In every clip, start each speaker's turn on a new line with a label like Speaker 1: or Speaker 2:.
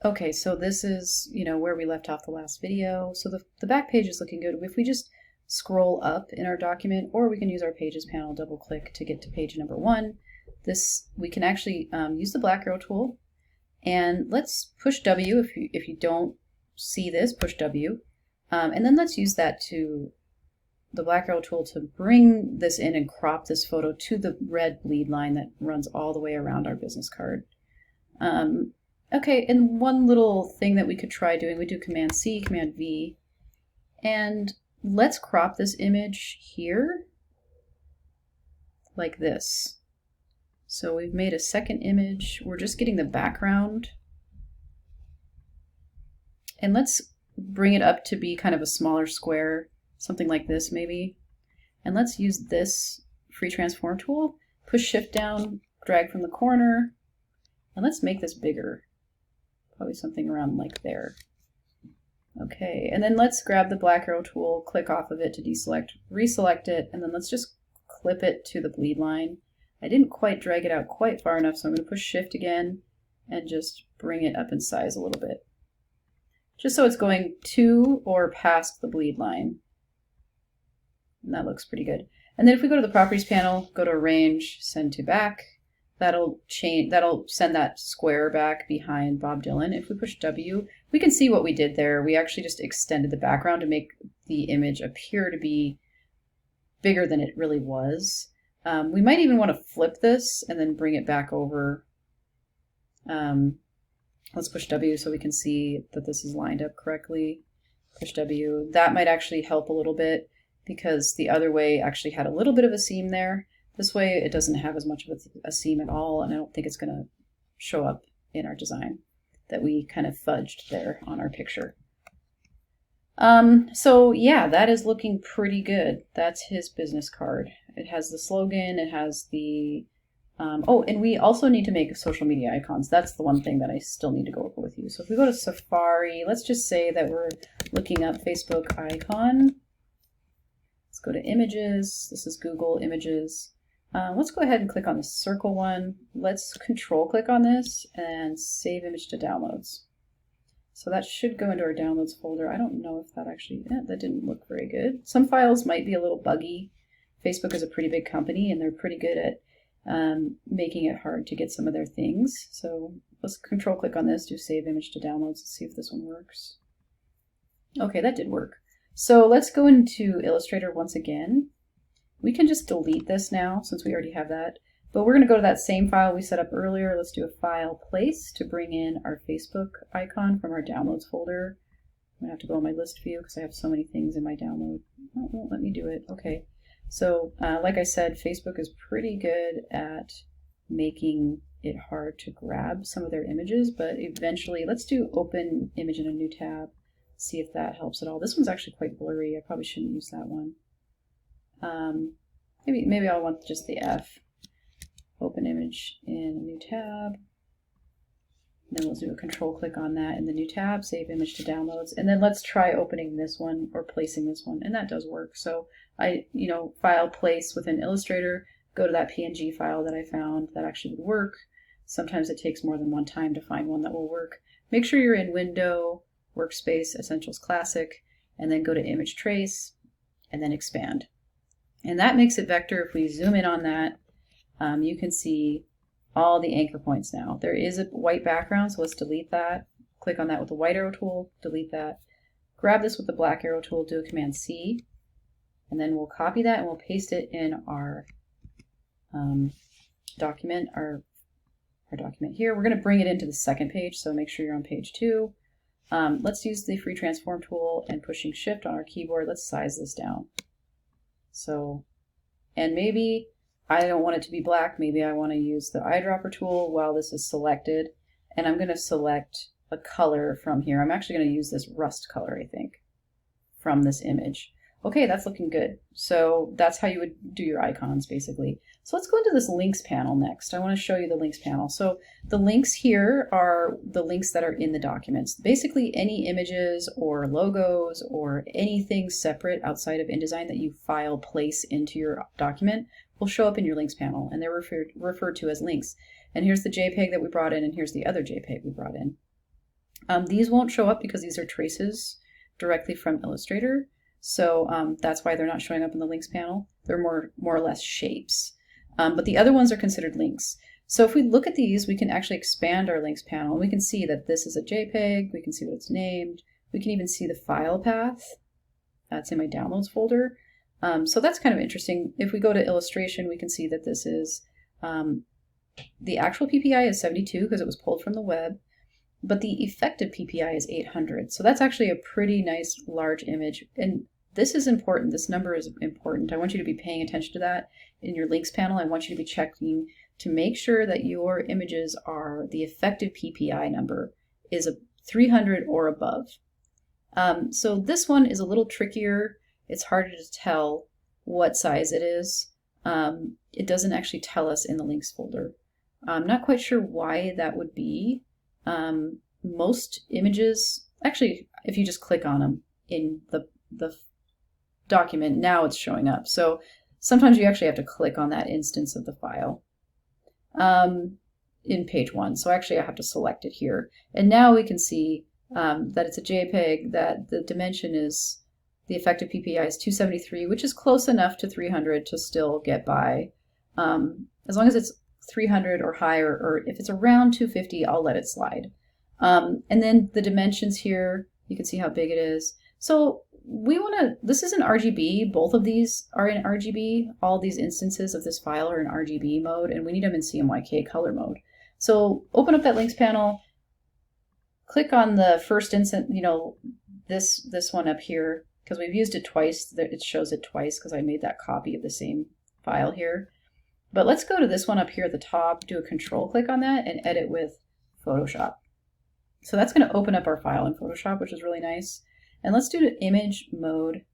Speaker 1: Okay, so this is, where we left off the last video. So the back page is looking good. If we just scroll up in our document, or we can use our Pages panel, double click to get to page number 1. We can actually use the black arrow tool, and let's push W. If you don't see this, push W. And then let's use the black arrow tool to bring this in and crop this photo to the red bleed line that runs all the way around our business card. Okay, and one little thing that we could try doing, we do Command C, Command V, and let's crop this image here like this. So we've made a second image. We're just getting the background. And let's bring it up to be kind of a smaller square, something like this maybe. And let's use this free transform tool, push shift down, drag from the corner, and let's make this bigger. Probably something around like there. Okay, and then let's grab the black arrow tool, click off of it to deselect, reselect it, and then let's just clip it to the bleed line. I didn't quite drag it out quite far enough, so I'm going to push shift again and just bring it up in size a little bit. Just so it's going to or past the bleed line. And that looks pretty good. And then if we go to the properties panel, go to arrange, send to back, that'll send that square back behind Bob Dylan. If we push W, we can see what we did there. We actually just extended the background to make the image appear to be bigger than it really was. We might even want to flip this and then bring it back over. Let's push W so we can see that this is lined up correctly. Push W. That might actually help a little bit because the other way actually had a little bit of a seam there. This way it doesn't have as much of a seam at all, and I don't think it's going to show up in our design that we kind of fudged there on our picture. So yeah, that is looking pretty good. That's his business card. It has the slogan, it has the, oh, and we also need to make social media icons. That's the one thing that I still need to go over with you. So if we go to Safari, let's just say that we're looking up Facebook icon. Let's go to images. This is Google Images. Let's go ahead and click on the circle one. Let's control click on this and save image to downloads. So that should go into our downloads folder. I don't know if that actually, that didn't look very good. Some files might be a little buggy. Facebook is a pretty big company and they're pretty good at making it hard to get some of their things. So let's control click on this, do save image to downloads, and see if this one works. Okay, that did work. So let's go into Illustrator once again. We can just delete this now since we already have that, but we're going to go to that same file we set up earlier. Let's do a file place to bring in our Facebook icon from our downloads folder. I'm going to have to go on my list view because I have so many things in my download. Oh, it won't let me do it. Okay. So like I said, Facebook is pretty good at making it hard to grab some of their images, but eventually, let's do open image in a new tab, see if that helps at all. This one's actually quite blurry. I probably shouldn't use that one. Maybe I'll want just the F. Open image in a new tab. Then we'll do a control click on that in the new tab, save image to downloads, and then let's try opening this one or placing this one, and that does work. So I, file place within Illustrator, go to that PNG file that I found that actually would work. Sometimes it takes more than one time to find one that will work. Make sure you're in Window, Workspace, Essentials Classic, and then go to Image Trace, and then Expand. And that makes it vector. If we zoom in on that, you can see all the anchor points now. There is a white background, so let's delete that. Click on that with the white arrow tool, delete that. Grab this with the black arrow tool, do a Command C, and then we'll copy that and we'll paste it in our document, our document here. We're going to bring it into the second page, so make sure you're on page 2. Let's use the free transform tool and pushing shift on our keyboard. Let's size this down. So, and maybe I don't want it to be black. Maybe I want to use the eyedropper tool while this is selected. And I'm going to select a color from here. I'm actually going to use this rust color, I think, from this image. Okay, that's looking good. So that's how you would do your icons, basically. So let's go into this links panel next. I want to show you the links panel. So the links here are the links that are in the documents. Basically any images or logos or anything separate outside of InDesign that you file place into your document will show up in your links panel, and they're referred to as links. And here's the JPEG that we brought in, and here's the other JPEG we brought in. These won't show up because these are traces directly from Illustrator. So that's why they're not showing up in the links panel. They're more or less shapes. But the other ones are considered links. So if we look at these, we can actually expand our links panel. We can see that this is a JPEG. We can see what it's named. We can even see the file path. That's in my downloads folder. So that's kind of interesting. If we go to illustration, we can see that this is, the actual PPI is 72 because it was pulled from the web, but the effective PPI is 800. So that's actually a pretty nice large image. And this is important. This number is important. I want you to be paying attention to that in your links panel. I want you to be checking to make sure that your images are, the effective PPI number is a 300 or above. So this one is a little trickier. It's harder to tell what size it is. It doesn't actually tell us in the links folder. I'm not quite sure why that would be. Most images, actually, if you just click on them in the document, now it's showing up. So sometimes you actually have to click on that instance of the file in page 1. So actually I have to select it here. And now we can see that it's a JPEG, that the dimension is, the effective PPI is 273, which is close enough to 300 to still get by. As long as it's 300 or higher, or if it's around 250, I'll let it slide. And then the dimensions here, you can see how big it is. So we want to, this is in RGB. Both of these are in RGB. All these instances of this file are in RGB mode, and we need them in CMYK color mode. So open up that links panel, click on the first instant, this one up here, because we've used it twice. It shows it twice because I made that copy of the same file here. But let's go to this one up here at the top, do a control click on that, and edit with Photoshop. So that's going to open up our file in Photoshop, which is really nice. And let's do the image mode.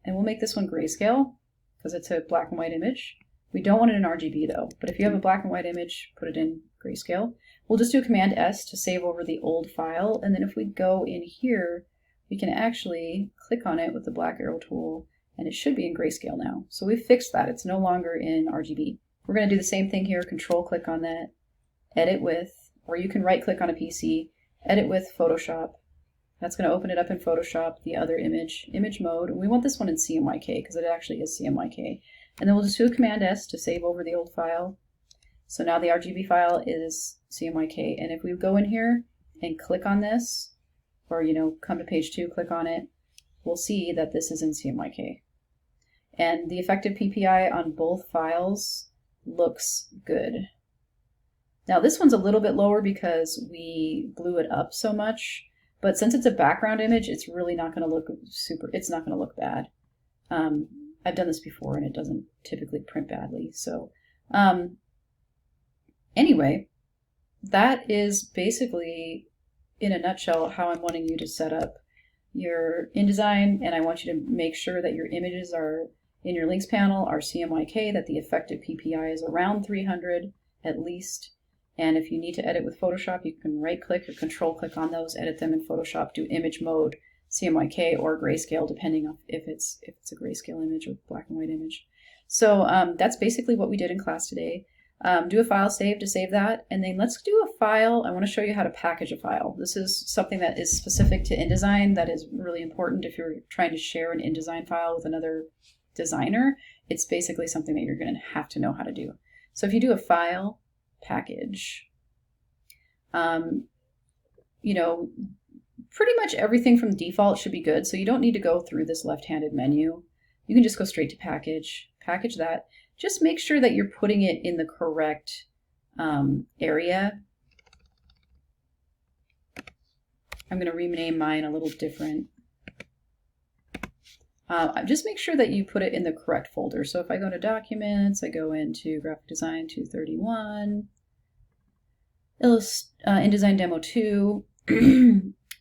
Speaker 1: And we'll make this one grayscale because it's a black and white image. We don't want it in RGB though, but if you have a black and white image, put it in grayscale. We'll just do Command S to save over the old file. And then if we go in here, we can actually click on it with the black arrow tool, and it should be in grayscale now. So we've fixed that. It's no longer in RGB. We're going to do the same thing here, control click on that, edit with, or you can right click on a PC, edit with Photoshop. That's going to open it up in Photoshop, the other image mode. We want this one in CMYK because it actually is CMYK. And then we'll just do a Command S to save over the old file. So now the RGB file is CMYK. And if we go in here and click on this, or come to page 2, click on it, we'll see that this is in CMYK. And the effective PPI on both files looks good. Now this one's a little bit lower because we blew it up so much, but since it's a background image, it's really not going to look it's not going to look bad. I've done this before and it doesn't typically print badly. So anyway, that is basically in a nutshell how I'm wanting you to set up your InDesign, and I want you to make sure that your images are in your links panel are CMYK, that the effective PPI is around 300 at least. And if you need to edit with Photoshop, you can right click or control click on those, edit them in Photoshop, do image mode, CMYK or grayscale, depending on if it's a grayscale image or black and white image. So that's basically what we did in class today. Do a file save to save that, and then let's do a file. I want to show you how to package a file. This is something that is specific to InDesign that is really important if you're trying to share an InDesign file with another designer. It's basically something that you're going to have to know how to do. So if you do a file, package, pretty much everything from default should be good. So you don't need to go through this left-handed menu. You can just go straight to package that. Just make sure that you're putting it in the correct area. I'm going to rename mine a little different. Just make sure that you put it in the correct folder. So if I go to Documents, I go into Graphic Design 231, InDesign Demo 2.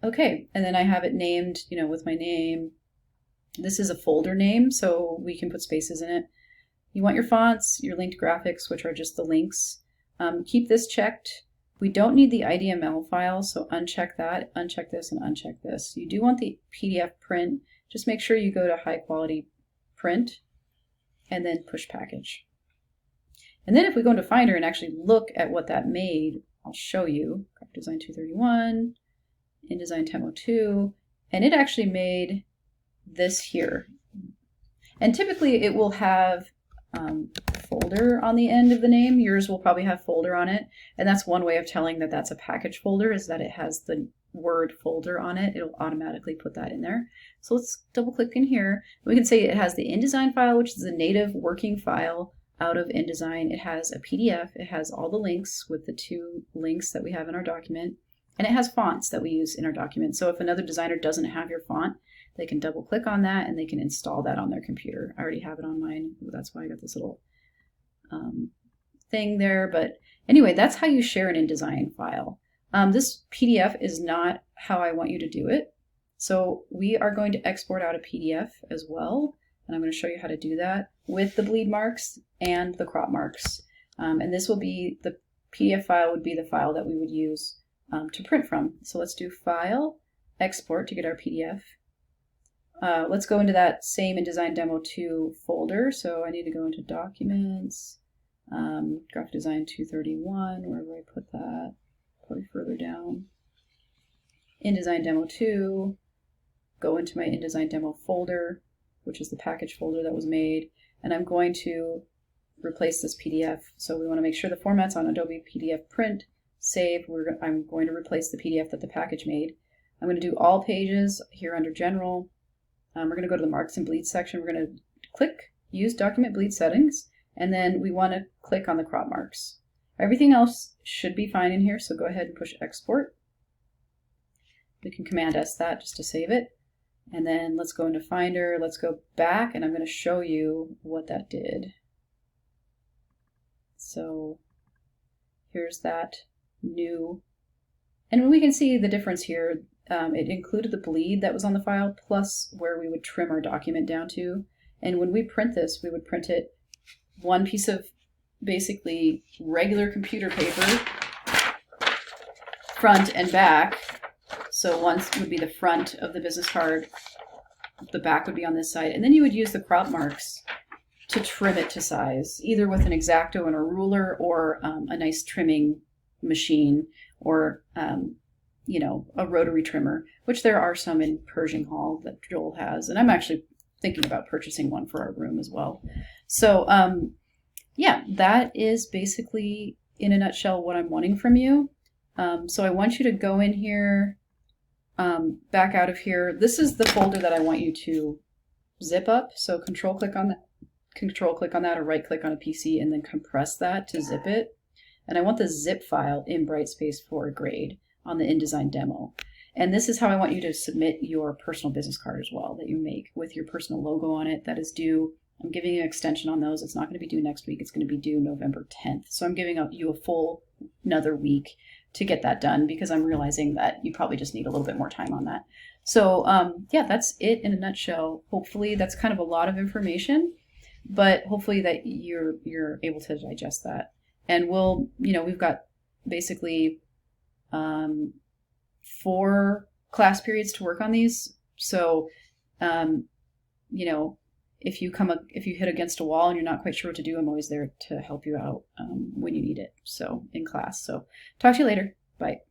Speaker 1: Okay, and then I have it named, with my name. This is a folder name, so we can put spaces in it. You want your fonts, your linked graphics, which are just the links. Keep this checked. We don't need the IDML file, so uncheck that, uncheck this, and uncheck this. You do want the PDF print. Just make sure you go to high quality print and then push package. And then if we go into Finder and actually look at what that made, I'll show you. Graphic Design 231, InDesign Demo 2, and it actually made this here. And typically it will have folder on the end of the name. Yours will probably have folder on it. And that's one way of telling that that's a package folder, is that it has the word folder on it. It'll automatically put that in there. So let's double click in here. We can say it has the InDesign file, which is a native working file out of InDesign. It has a PDF. It has all the links with the 2 links that we have in our document. And it has fonts that we use in our document. So if another designer doesn't have your font, they can double click on that and they can install that on their computer. I already have it on mine. That's why I got this little thing there. But anyway, that's how you share an InDesign file. This PDF is not how I want you to do it. So we are going to export out a PDF as well. And I'm going to show you how to do that with the bleed marks and the crop marks. And this will be, the PDF file would be the file that we would use to print from. So let's do File, Export to get our PDF. Let's go into that same InDesign Demo 2 folder. So I need to go into Documents, Graphic Design 231, where do I put that? Probably further down. InDesign Demo 2, go into my InDesign Demo folder, which is the package folder that was made, and I'm going to replace this PDF. So we want to make sure the format's on Adobe PDF Print, Save. I'm going to replace the PDF that the package made. I'm going to do all pages here under General. We're going to go to the Marks and Bleed section. We're going to click Use Document Bleed Settings, and then we want to click on the crop marks. Everything else should be fine in here, so go ahead and push Export. We can Command S that just to save it. And then let's go into Finder, let's go back, and I'm going to show you what that did. So here's that new, and we can see the difference here. It included the bleed that was on the file, plus where we would trim our document down to. And when we print this, we would print it one piece of basically regular computer paper, front and back. So one would be the front of the business card, the back would be on this side, and then you would use the crop marks to trim it to size, either with an X-Acto and a ruler, or a nice trimming machine, or you know, a rotary trimmer, which there are some in Pershing Hall that Joel has, and I'm actually thinking about purchasing one for our room as well. So yeah, that is basically in a nutshell what I'm wanting from you. So I want you to go in here, back out of here. This is the folder that I want you to zip up. So control click on that, or right click on a PC and then compress that to zip it. And I want the zip file in Brightspace for grade on the InDesign demo. And this is how I want you to submit your personal business card as well, that you make with your personal logo on it. That is due, I'm giving you an extension on those. It's not going to be due next week. It's going to be due November 10th. So I'm giving you a full another week to get that done, because I'm realizing that you probably just need a little bit more time on that. So yeah, that's it in a nutshell. Hopefully that's kind of a lot of information, but hopefully that you're able to digest that. And we'll, you know, we've got basically 4 class periods to work on these. So, you know, if you hit against a wall and you're not quite sure what to do, I'm always there to help you out when you need it. So in class. So talk to you later. Bye.